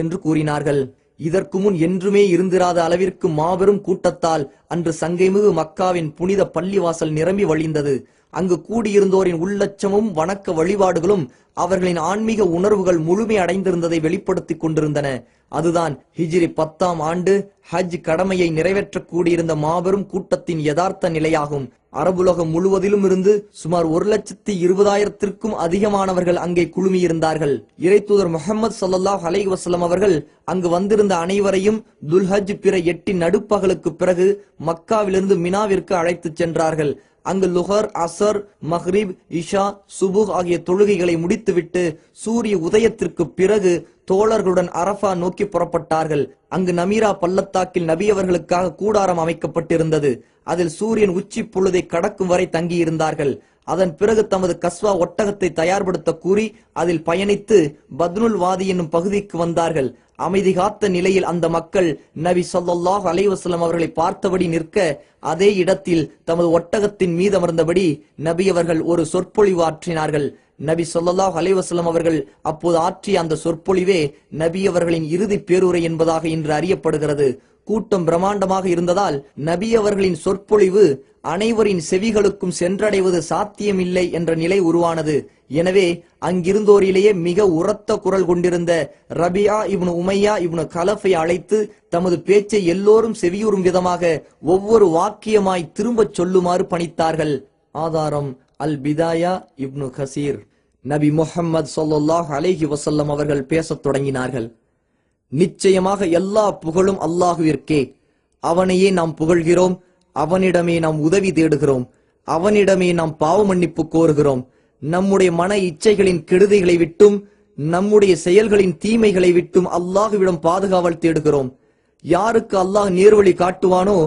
என்று கூறினார்கள். இதற்கு முன் என்றுமே இருந்திராத அளவிற்கு மாபெரும் கூட்டத்தால் அன்று சங்கைமிகு மக்காவின் புனித பள்ளிவாசல் நிரம்பி வழிந்தது. அங்கு கூடியிருந்தோரின் உள்ளச்சமும் வணக்க வழிபாடுகளும் அவர்களின் ஆன்மீக உணர்வுகள் முழுமை அடைந்திருந்ததை வெளிப்படுத்திக் கொண்டிருந்தன. அதுதான் ஹிஜ்ரி 10ஆம் ஆண்டு ஹஜ் கடமையை நிறைவேற்ற கூடியிருந்த மாபெரும் கூட்டத்தின் யதார்த்த நிலையாகும். அரபுலகம் முழுவதிலும் இருந்து சுமார் 1,20,000-க்கும் அதிகமானவர்கள் அங்கே குழுமியிருந்தார்கள். இறைத்தூதர் முஹம்மது ஸல்லல்லாஹு அலைஹி வஸல்லம் அவர்கள் அங்கு வந்திருந்த அனைவரையும் துல்ஹஜ் பிற 8 நடுப்பகலுக்கு பிறகு மக்காவிலிருந்து மினாவிற்கு அழைத்துச் சென்றார்கள். அங்கு லுஹர், அசர், மஹ்ரிப், இஷா, சுபுஹ் ஆகிய தொழுகைகளை முடித்துவிட்டு சூரிய உதயத்திற்கு பிறகு தோழர்களுடன் அரஃபா நோக்கி புறப்பட்டார்கள். அங்கு நமீரா பள்ளத்தாக்கில் நபி அவர்களுக்காக கூடாரம் அமைக்கப்பட்டிருந்தது. அதில் சூரியன் உச்சி பொழுதை கடக்கும் வரை தங்கியிருந்தார்கள். அதன் பிறகு தமது கஸ்வா ஒட்டகத்தை தயார்படுத்த கூறி அதில் பயணித்து பத்னுல் வாதி என்னும் பகுதிக்கு வந்தார்கள். அமைதி காத்த நிலையில் அந்த மக்கள் நபி ஸல்லல்லாஹு அலைஹி வஸல்லம் அவர்களை பார்த்தபடி நிற்க, அதே இடத்தில் தமது ஒட்டகத்தின் மீது அமர்ந்தபடி நபி அவர்கள் ஒரு சொற்பொழிவு ஆற்றினார்கள். நபி ஸல்லல்லாஹு அலைஹி வஸல்லம் அவர்கள் அப்போது ஆற்றிய அந்த சொற்பொழிவே நபி அவர்களின் இறுதி பேருரை என்பதாக இன்று அறியப்படுகிறது. கூட்டம் பிரம்மாண்டமாக இருந்ததால் நபி அவர்களின் சொற்பொழிவு அனைவரின் செவிகளுக்கும் சென்றடைவது சாத்தியமில்லை என்ற நிலை உருவானது. எனவே அங்கிருந்தோரிலேயே மிக உரத்த குரல் கொண்டிருந்த ரபியா இப்னு உமையா இப்னு கலஃபை அழைத்து தமது பேச்சை எல்லோரும் செவியுறும் விதமாக ஒவ்வொரு வாக்கியமாய் திரும்பச் சொல்லுமாறு பணித்தார்கள். ஆதாரம் அல் பிதாயா இப்னு கசீர். நபி முஹம்மது ஸல்லல்லாஹு அலைஹி வஸல்லம் அவர்கள் பேசத் தொடங்கினார்கள். நிச்சயமாக எல்லா புகழும் அல்லாஹுவிற்கே. அவனையே நாம் புகழ்கிறோம், அவனிடமே நாம் உதவி தேடுகிறோம், அவனிடமே நாம் பாவ மன்னிப்பு கோருகிறோம். நம்முடைய மன இச்சைகளின் கெடுதிகளை விட்டும் நம்முடைய செயல்களின் தீமைகளை விட்டும் அல்லாஹுவிடம் பாதுகாவல் தேடுகிறோம். யாருக்கு அல்லாஹ் நேர்வழி காட்டுவானோ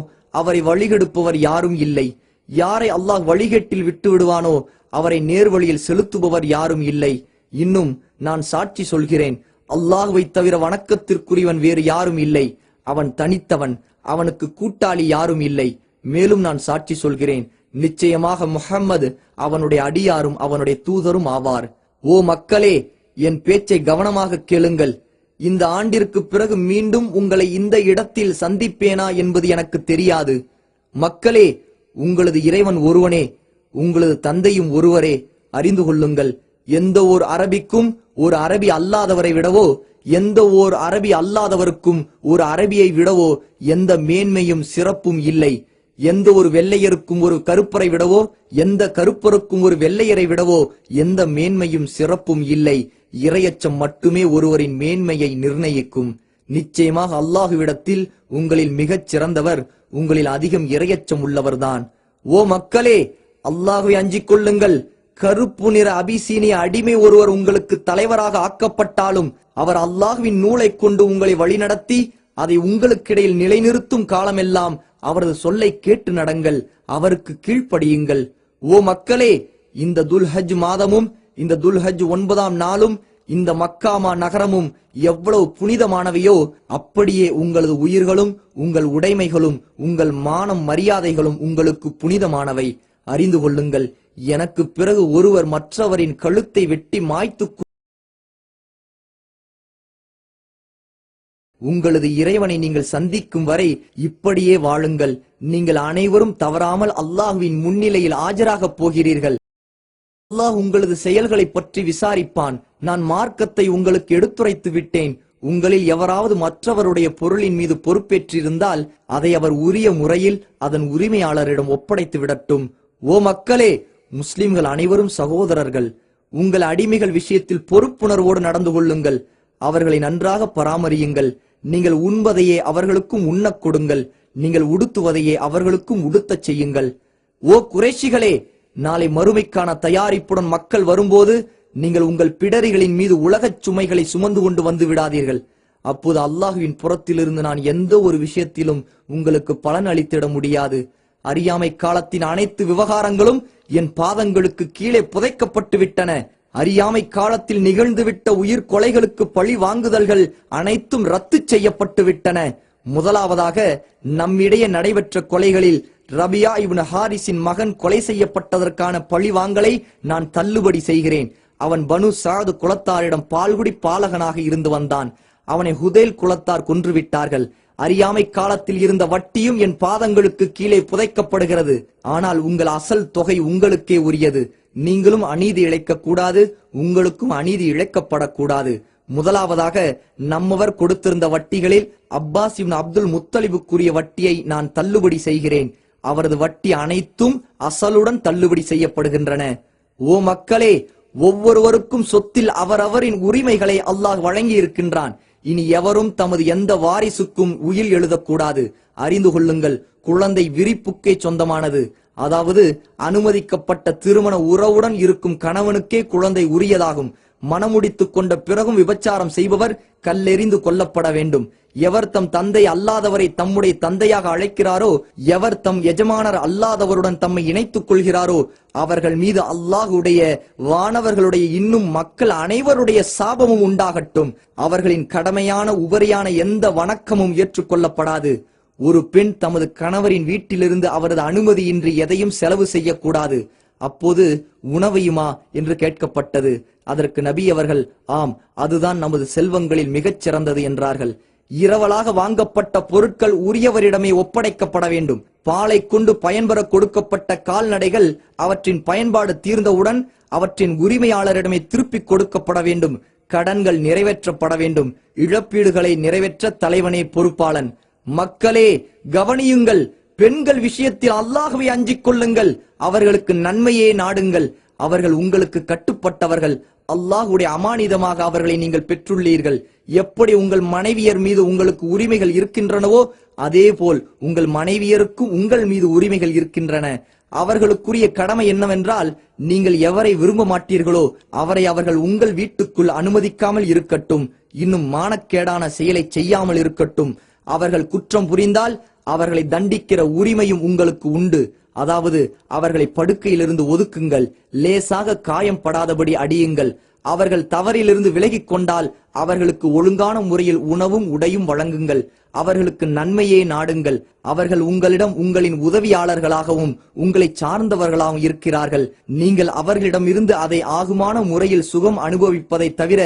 அவரை வழிகெடுப்பவர் யாரும் இல்லை. யாரை அல்லாஹ் வழிகேட்டில் விட்டு விடுவானோ அவரை நேர்வழியில் செலுத்துபவர் யாரும் இல்லை. இன்னும் நான் சாட்சி சொல்கிறேன், அல்லாஹ்வை தவிர வணக்கத்திற்குரியவன் வேறு யாரும் இல்லை. அவன் தனித்தவன், அவனுக்கு கூட்டாளி யாரும் இல்லை. மேலும் நான் சாட்சி சொல்கிறேன், நிச்சயமாக முஹம்மது அவனுடைய அடியாரும் அவனுடைய தூதரும் ஆவார். ஓ மக்களே, என் பேச்சை கவனமாக கேளுங்கள். இந்த ஆண்டிற்கு பிறகு மீண்டும் உங்களை இந்த இடத்தில் சந்திப்பேனா என்பது எனக்கு தெரியாது. மக்களே, உங்களது இறைவன் ஒருவனே, உங்களது தந்தையும் ஒருவரே. அறிந்து கொள்ளுங்கள், எந்த ஓர் அரபிக்கும் ஒரு அரபி அல்லாதவரை விடவோ, எந்த ஓர் அரபி அல்லாதவருக்கும் ஒரு அரபியை விடவோ எந்த மேன்மையும் சிறப்பும் இல்லை. எந்த ஒரு வெள்ளையருக்கும் ஒரு கருப்பரை விடவோ, எந்த கருப்பருக்கும் ஒரு வெள்ளையரை விடவோ எந்த மேன்மையும் சிறப்பும் இல்லை. இறையச்சம் மட்டுமே ஒருவரின் மேன்மையை நிர்ணயிக்கும். நிச்சயமாக அல்லாஹுவிடத்தில் உங்களில் மிகச் சிறந்தவர் உங்களில் அதிகம் இறையச்சம் உள்ளவர்தான். ஓ மக்களே, அல்லாஹுவை அஞ்சிக் கொள்ளுங்கள். கருப்பு நிற அபிசீனிய அடிமை ஒருவர் உங்களுக்கு தலைவராக ஆக்கப்பட்டாலும் அவர் அல்லாஹ்வின் நூலை கொண்டு உங்களை வழிநடத்தி அதை உங்களுக்கிடையில் நிலைநிறுத்தும் காலமெல்லாம் அவரது சொல்லை கேட்டு நடங்கள், அவருக்கு கீழ்ப்படியுங்கள். ஓ மக்களே, இந்த துல்ஹஜ் மாதமும் இந்த துல்ஹஜ் 9ஆம் நாளும் இந்த மக்காமா நகரமும் எவ்வளவு புனிதமானவையோ அப்படியே உங்களது உயிர்களும் உங்கள் உடைமைகளும் உங்கள் மானம் மரியாதைகளும் உங்களுக்கு புனிதமானவை. அறிந்து கொள்ளுங்கள், எனக்கு பிறகு ஒருவர் மற்றவரின் கழுத்தை வெட்டி மாய்த்து உங்களது இறைவனை நீங்கள் சந்திக்கும் வரை இப்படியே வாழுங்கள். நீங்கள் அனைவரும் தவறாமல் அல்லாஹ்வின் முன்னிலையில் ஆஜராகப் போகிறீர்கள். அல்லாஹ் உங்களது செயல்களை பற்றி விசாரிப்பான். நான் மார்க்கத்தை உங்களுக்கு எடுத்துரைத்து விட்டேன். உங்களில் எவராவது மற்றவருடைய பொருளின் மீது பொறுப்பேற்றிருந்தால் அதை அவர் உரிய முறையில் அதன் உரிமையாளரிடம் ஒப்படைத்து விடட்டும். ஓ மக்களே, முஸ்லிம்கள் அனைவரும் சகோதரர்கள். உங்கள் அடிமைகள் விஷயத்தில் பொறுப்புணர்வோடு நடந்து கொள்ளுங்கள். அவர்களை நன்றாக பராமரியுங்கள். நீங்கள் உண்பதையே அவர்களுக்கும் உண்ணக் கொடுங்கள். நீங்கள் உடுத்துவதையே அவர்களுக்கும் உடுத்தச் செய்யுங்கள். ஓ குறைஷிகளே, நாளை மறுமைக்கான தயாரிப்புடன் மக்கள் வரும்போது நீங்கள் உங்கள் பிடரிகளின் மீது உலகச் சுமைகளை சுமந்து கொண்டு வந்து விடாதீர்கள். அப்போது அல்லாஹுவின் புறத்திலிருந்து நான் எந்த ஒரு விஷயத்திலும் உங்களுக்கு பலன் அளித்திட முடியாது. அறியாமை காலத்தின் அனைத்து விவகாரங்களும் என் பாதங்களுக்கு கீழே புதைக்கப்பட்டு விட்டன. அறியாமை காலத்தில் நிகழ்ந்துவிட்ட உயிர் கொலைகளுக்கு பழி வாங்குதல்கள் அனைத்தும் ரத்து செய்யப்பட்டு விட்டன. முதலாவதாக நம்மிடையே நடைபெற்ற கொலைகளில் ரபியா இப்னு ஹாரிஸின் மகன் கொலை செய்யப்பட்டதற்கான பழி வாங்கலை நான் தள்ளுபடி செய்கிறேன். அவன் பனு சாது குலத்தாரிடம் பால்குடி பாலகனாக இருந்து வந்தான். அவனை ஹுதைல் குலத்தார் கொன்றுவிட்டார்கள். அறியாமை காலத்தில் இருந்த வட்டியும் என் பாதங்களுக்கு கீழே புதைக்கப்படுகிறது. ஆனால் உங்கள் அசல் தொகை உங்களுக்கே உரியது. நீங்களும் அநீதி இழைக்க கூடாது, உங்களுக்கும் அநீதி இழைக்கப்படக்கூடாது. முதலாவதாக நம்மவர் கொடுத்திருந்த வட்டிகளில் அப்பாஸ் இப்னு அப்துல் முத்தலிபுக்குரிய வட்டியை நான் தள்ளுபடி செய்கிறேன். அவரது வட்டி அனைத்தும் அசலுடன் தள்ளுபடி செய்யப்படுகின்றன. ஓ மக்களே, ஒவ்வொருவருக்கும் சொத்தில் அவரவரின் உரிமைகளை அல்லாஹ் வழங்கி இருக்கின்றான். இனி எவரும் தமது எந்த வாரிசுக்கும் உயில் எழுதக்கூடாது. அறிந்து கொள்ளுங்கள், குழந்தை விரிப்புக்கே சொந்தமானது. அதாவது அனுமதிக்கப்பட்ட திருமண உறவுடன் இருக்கும் கணவனுக்கே குழந்தை உரியதாகும். மணமுடித்துக் கொண்ட பிறகும் விபச்சாரம் செய்பவர் கல்லெறிந்து கொல்லப்பட வேண்டும். எவர் தம் தந்தை அல்லாதவரை தம்முடைய தந்தையாக அழைக்கிறாரோ, எவர் தம் எஜமானர் அல்லாதவருடன் தம்மை இணைத்துக் கொள்கிறாரோ, அவர்கள் மீது அல்லாஹுடைய, வானவர்களுடைய, இன்னும் மக்கள் அனைவருடைய சாபமும் உண்டாகட்டும். அவர்களின் கடமையான உபரியான எந்த வணக்கமும் ஏற்றுக்கொள்ளப்படாது. ஒரு பெண் தமது கணவரின் வீட்டிலிருந்து அவரது அனுமதியின்றி எதையும் செலவு செய்யக்கூடாது. அப்போது உணவையுமா என்று கேட்கப்பட்டது. அதற்கு நபி அவர்கள், ஆம், அதுதான் நமது செல்வங்களில் மிகச் சிறந்தது என்றார்கள். இரவலாக வாங்கப்பட்ட பொருட்கள் உரியவரிடமே ஒப்படைக்கப்பட வேண்டும். பாலை கொண்டு பயன்பெற கொடுக்கப்பட்ட கால்நடைகள் அவற்றின் பயன்பாடு தீர்ந்தவுடன் அவற்றின் உரிமையாளரிடமே திருப்பிக் கொடுக்கப்பட வேண்டும். கடன்கள் நிறைவேற்றப்பட வேண்டும். இழப்பீடுகளை நிறைவேற்ற தலைவனே பொறுப்பாளன். மக்களே, கவனியுங்கள். பெண்கள் விஷயத்தில் அல்லாஹ்வை அஞ்சிக் கொள்ளுங்கள். அவர்களுக்கு நன்மையே நாடுங்கள். அவர்கள் உங்களுக்கு கட்டுப்பட்டவர்கள். அல்லாஹ்வுடைய அமானிதமாக அவர்களை நீங்கள் பெற்றுள்ளீர்கள். எப்படி உங்கள் மனைவியர் மீது உங்களுக்கு உரிமைகள் இருக்கின்றனவோ, அதே போல் உங்கள் மனைவியருக்கும் உங்கள் மீது உரிமைகள் இருக்கின்றன. அவர்களுக்குரிய கடமை என்னவென்றால், நீங்கள் எவரை விரும்ப மாட்டீர்களோ அவரை அவர்கள் உங்கள் வீட்டுக்குள் அனுமதிக்காமல் இருக்கட்டும். இன்னும் மானக்கேடான செயலை செய்யாமல் இருக்கட்டும். அவர்கள் குற்றம் புரிந்தால் அவர்களை தண்டிக்கிற உரிமையும் உங்களுக்கு உண்டு. அதாவது அவர்களை படுக்கையிலிருந்து ஒதுக்குங்கள். லேசாக காயம் படாதபடி அடியுங்கள். அவர்கள் தவறிலிருந்து விலகிக் கொண்டால் அவர்களுக்கு ஒழுங்கான முறையில் உணவும் உடையும் வழங்குங்கள். அவர்களுக்கு நன்மையே நாடுங்கள். அவர்கள் உங்களிடம் உங்களின் உதவியாளர்களாகவும் உங்களை சார்ந்தவர்களாகவும் இருக்கிறார்கள். நீங்கள் அவர்களிடமிருந்து அதை ஆகுமான முறையில் சுகம் அனுபவிப்பதை தவிர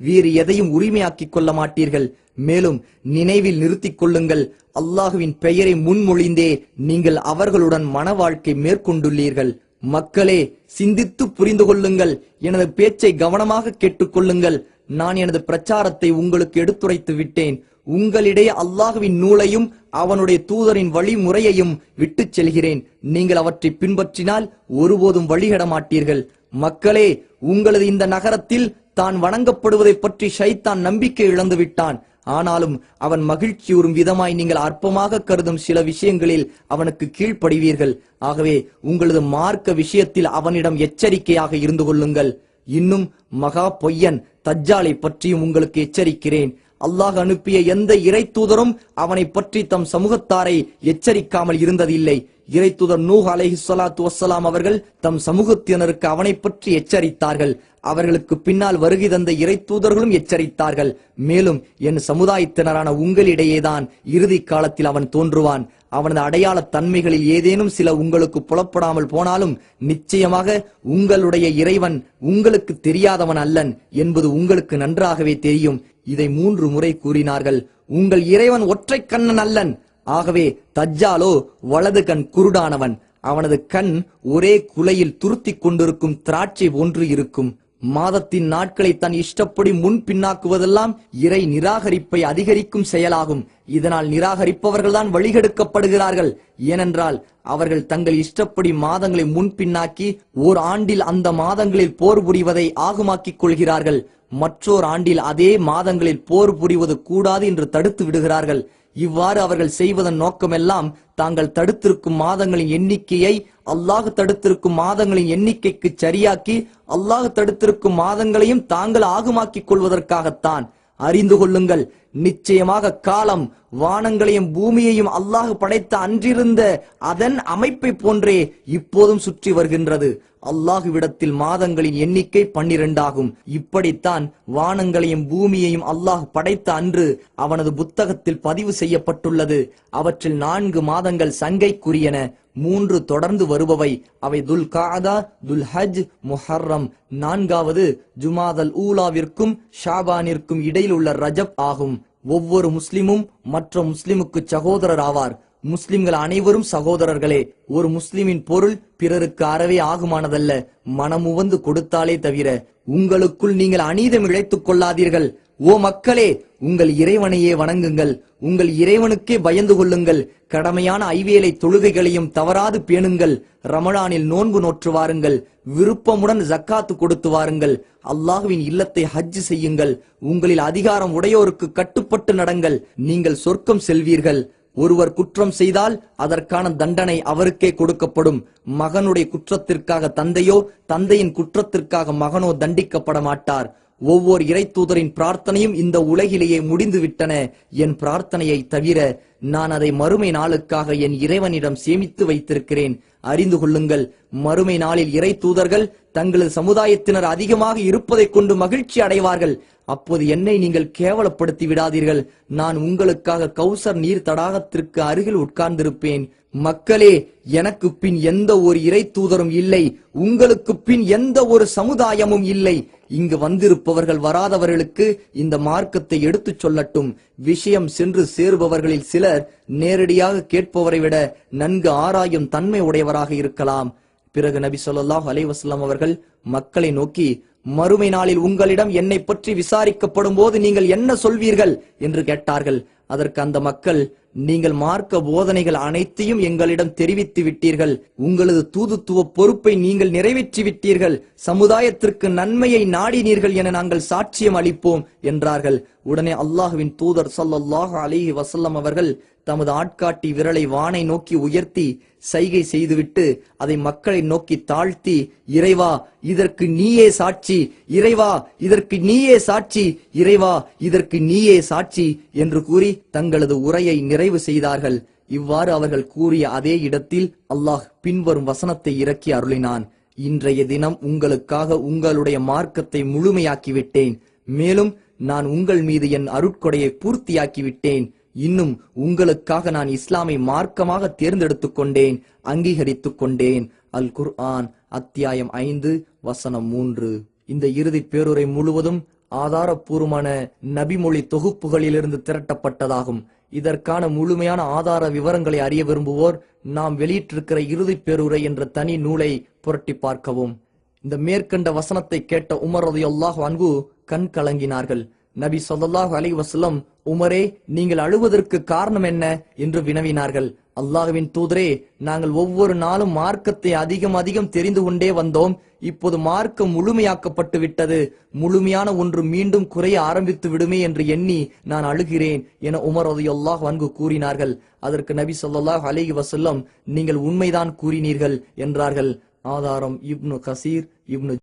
வேறு எதையும் உரிமையாக்கிக் கொள்ள மாட்டீர்கள். மேலும் நினைவில் நிறுத்திக் கொள்ளுங்கள், அல்லாஹுவின் பெயரை முன்மொழிந்தே நீங்கள் அவர்களுடன் மன வாழ்க்கை மேற்கொண்டுள்ளீர்கள். மக்களே, சிந்தித்து புரிந்து கொள்ளுங்கள். எனது பேச்சை கவனமாக கேட்டுக்கொள்ளுங்கள். நான் எனது பிரச்சாரத்தை உங்களுக்கு எடுத்துரைத்து விட்டேன். உங்களிடையே அல்லாஹுவின் நூலையும் அவனுடைய தூதரின் வழிமுறையையும் விட்டுச் செல்கிறேன். நீங்கள் அவற்றை பின்பற்றினால் ஒருபோதும் வழிகட மாட்டீர்கள். மக்களே, உங்களது இந்த நகரத்தில் தான் வணங்கப்படுவதை பற்றி ஷைத்தான் நம்பிக்கை இழந்து விட்டான். ஆனாலும் அவன் மகிழ்ச்சியுறும் விதமாய் நீங்கள் அற்பமாக கருதும் சில விஷயங்களில் அவனுக்கு கீழ்ப்படிவீர்கள். ஆகவே உங்களது மார்க்க விஷயத்தில் அவனிடம் எச்சரிக்கையாக இருந்து கொள்ளுங்கள். இன்னும் மகா பொய்யன் தஜ்ஜாலை பற்றியும் உங்களுக்கு எச்சரிக்கிறேன். அல்லாஹ் அனுப்பிய எந்த இறை தூதரும் அவனை பற்றி தம் சமூகத்தாரை எச்சரிக்காமல் இருந்ததில்லை. இறை தூதர் நூஹ் அலைஹிஸ்ஸலாத்து வஸ்ஸலாம் அவர்கள் தம் சமூகத்தினருக்கு அவனை பற்றி எச்சரித்தார்கள். அவர்களுக்கு பின்னால் வருகை தந்த இறை தூதர்களும் எச்சரித்தார்கள். மேலும் என் சமுதாயத்தினரான உங்களிடையேதான் இறுதி காலத்தில் அவன் தோன்றுவான். அவனது அடையாள தன்மைகளில் ஏதேனும் சில உங்களுக்கு புலப்படாமல் போனாலும் நிச்சயமாக உங்களுடைய இறைவன் உங்களுக்கு தெரியாதவன் அல்லன் என்பது உங்களுக்கு நன்றாகவே தெரியும். இதை 3 முறை கூறினார்கள். உங்கள் இறைவன் ஒற்றை கண்ணன் அல்லன். ஆகவே தஜ்ஜாலோ வலது கண் குருடானவன். அவனது கண் ஒரே குலையில் துருத்திக் கொண்டிருக்கும் திராட்சை ஒன்று இருக்கும். மாதத்தின் நாட்களை தன் இஷ்டப்படி முன் பின்னாக்குவதெல்லாம் இறை நிராகரிப்பை அதிகரிக்கும் செயலாகும். இதனால் நிராகரிப்பவர்கள்தான் வழிகெடுக்கப்படுகிறார்கள். ஏனென்றால் அவர்கள் தங்கள் இஷ்டப்படி மாதங்களை முன்பின்னாக்கி ஓர் ஆண்டில் அந்த மாதங்களில் போர் புரிவதை ஆகுமாக்கிக் கொள்கிறார்கள். மற்றோர் ஆண்டில் அதே மாதங்களில் போர் புரிவது கூடாது என்று தடுத்து விடுகிறார்கள். இவ்வாறு அவர்கள் செய்வதன் நோக்கமெல்லாம் தாங்கள் தடுத்திருக்கும் மாதங்களின் எண்ணிக்கையை அல்லாஹ் தடுத்திருக்கும் மாதங்களின் எண்ணிக்கைக்கு சரியாக்கி அல்லாஹ் தடுத்திருக்கும் மாதங்களையும் தாங்கள் ஆகுமாக்கிக் கொள்வதற்காகத்தான். அறிந்து கொள்ளுங்கள், நிச்சயமாக காலம் வானங்களையும் பூமியையும் அல்லாஹ் படைத்த அன்றிருந்த அதன் அமைப்பை போன்றே இப்போதும் சுற்றி வருகின்றது. அல்லாஹுவிடத்தில் மாதங்களின் எண்ணிக்கை 12 ஆகும். இப்படித்தான் வானங்களையும் பூமியையும் அல்லாஹ் படைத்த அன்று அவனது புத்தகத்தில் பதிவு செய்யப்பட்டுள்ளது. அவற்றில் 4 மாதங்கள் சங்கைக்குரியன, 3 தொடர்ந்து வருபவை. அவை துல் காதா, துல் ஹஜ், முஹர்ரம். 4வது ஜுமாதல் ஊலாவிற்கும் ஷாபானிற்கும் இடையில் உள்ள ரஜப் ஆகும். ஒவ்வொரு முஸ்லிமும் மற்ற முஸ்லிமுக்கு சகோதரர் ஆவார். முஸ்லிம்கள் அனைவரும் சகோதரர்களே. ஒரு முஸ்லிமின் பொருள் பிறருக்கு அறவே ஆகுமானதல்ல, மனமுவந்து கொடுத்தாலே தவிர. உங்களுக்குள் நீங்கள் அநீதம் இழைத்துக் கொள்ளாதீர்கள். ஓ மக்களே, உங்கள் இறைவனையே வணங்குங்கள், உங்கள் இறைவனுக்கே பயந்து கொள்ளுங்கள். கடமையான ஐவேளை தொழுகைகளையும் தவறாது பேணுங்கள். ரமலானில் நோன்பு நோற்று வாருங்கள். விருப்பமுடன் ஜக்காத்து கொடுத்து வாருங்கள். அல்லாஹுவின் இல்லத்தை ஹஜ் செய்யுங்கள். உங்களில் அதிகாரம் உடையோருக்கு கட்டுப்பட்டு நடங்கள். நீங்கள் சொர்க்கம் செல்வீர்கள். ஒருவர் குற்றம் செய்தால் அதற்கான தண்டனை அவருக்கே கொடுக்கப்படும். மகனுடைய குற்றத்திற்காக தந்தையோ, தந்தையின் குற்றத்திற்காக மகனோ தண்டிக்கப்பட மாட்டார். ஒவ்வொரு இறை தூதரின் பிரார்த்தனையும் இந்த உலகிலேயே முடிந்து விட்டன. என் பிரார்த்தனையை தவிர நான் அதை மறுமை நாளுக்காக என் இறைவனிடம் சேமித்து வைத்திருக்கிறேன். அறிந்து கொள்ளுங்கள், மறுமை நாளில் இறை தூதர்கள் தங்களது சமுதாயத்தினர் அதிகமாக இருப்பதை கொண்டு மகிழ்ச்சி அடைவார்கள். அப்போது என்னை நீங்கள் கேவலப்படுத்தி விடாதீர்கள். நான் உங்களுக்காக கௌசர் நீர் தடாகத்திற்கு அருகில் உட்கார்ந்திருப்பேன். மக்களே, எனக்கு பின் எந்த ஒரு இறை தூதரும் இல்லை, உங்களுக்கு பின் எந்த ஒரு சமுதாயமும் இல்லை. இங்கு வந்திருப்பவர்கள் வராதவர்களுக்கு இந்த மார்க்கத்தை எடுத்துச் சொல்லட்டும். விஷயம் சென்று சேருபவர்களில் சிலர் நேரடியாக கேட்பவரை விட நன்கு ஆராயும் தன்மை உடையவராக இருக்கலாம். பிறகு நபி ஸல்லல்லாஹு அலைஹி வஸல்லம் அவர்கள் மக்களை நோக்கி, மறுமை நாளில் உங்களிடம் என்னை பற்றி விசாரிக்கப்படும் போது நீங்கள் என்ன சொல்வீர்கள் என்று கேட்டார்கள். அதற்கு அந்த மக்கள், நீங்கள் மார்க்க போதனைகள் அனைத்தையும் எங்களிடம் தெரிவித்து விட்டீர்கள். உங்களது தூதுத்துவ பொறுப்பை நீங்கள் நிறைவேற்றி விட்டீர்கள். சமுதாயத்திற்கு நன்மையை நாடினீர்கள் என நாங்கள் சாட்சியம் அளிப்போம் என்றார்கள். உடனே அல்லாஹுவின் தூதர் ஸல்லல்லாஹு அலைஹி வஸல்லம் அவர்கள் தமது ஆட்காட்டி விரலை வானை நோக்கி உயர்த்தி சைகை செய்துவிட்டு அதை மக்களை நோக்கி தாழ்த்தி, இறைவா இதற்கு நீயே சாட்சி, இறைவா இதற்கு நீயே சாட்சி, இறைவா இதற்கு நீயே சாட்சி என்று கூறி தங்களது உரையை நிறைவு செய்தார்கள். இவ்வாறு அவர்கள் கூறிய அதே இடத்தில் அல்லாஹ் பின்வரும் வசனத்தை இறக்கி அருளினான். இன்றைய தினம் உங்களுக்காக உங்களுடைய மார்க்கத்தை முழுமையாக்கிவிட்டேன். மேலும் நான் உங்கள் மீது என் அருட்கொடையை பூர்த்தியாக்கிவிட்டேன். இன்னும் உங்களுக்காக நான் இஸ்லாமை மார்க்கமாக தேர்ந்தெடுத்துக் கொண்டேன், அங்கீகரித்துக் கொண்டேன். அல் குர்ஆன் அத்தியாயம் 5 வசனம் 3. இந்த இறுதி பேருரை முழுவதும் ஆதாரபூர்வமான நபிமொழி தொகுப்புகளிலிருந்து திரட்டப்பட்டதாகும். இதற்கான முழுமையான ஆதார விவரங்களை அறிய விரும்புவோர் நாம் வெளியிட்டிருக்கிற இறுதி பேருரை என்ற தனி நூலை புரட்டி பார்க்கவும். இந்த மேற்கண்ட வசனத்தை கேட்ட உமர் ரலியல்லாஹு அன்ஹு கண் கலங்கினார்கள். நபி ஸல்லல்லாஹு அலைஹி வஸல்லம், உமரே, நீங்கள் அழுவதற்கு காரணம் என்ன என்று வினவினார்கள். அல்லாஹ்வின் தூதரே, நாங்கள் ஒவ்வொரு நாளும் மார்க்கத்தை அதிகம் தெரிந்து கொண்டே வந்தோம். இப்போது மார்க்கம் முழுமையாக்கப்பட்டு விட்டது. முழுமையான ஒன்று மீண்டும் குறைய ஆரம்பித்து விடுமே என்று எண்ணி நான் அழுகிறேன் என உமர் ரலியல்லாஹு அன்ஹு கூறினார்கள். அதற்கு நபி ஸல்லல்லாஹு அலைஹி வஸல்லம், நீங்கள் உண்மைதான் கூறினீர்கள் என்றார்கள். ஆதாரம் இப்னு கசீர், இப்னு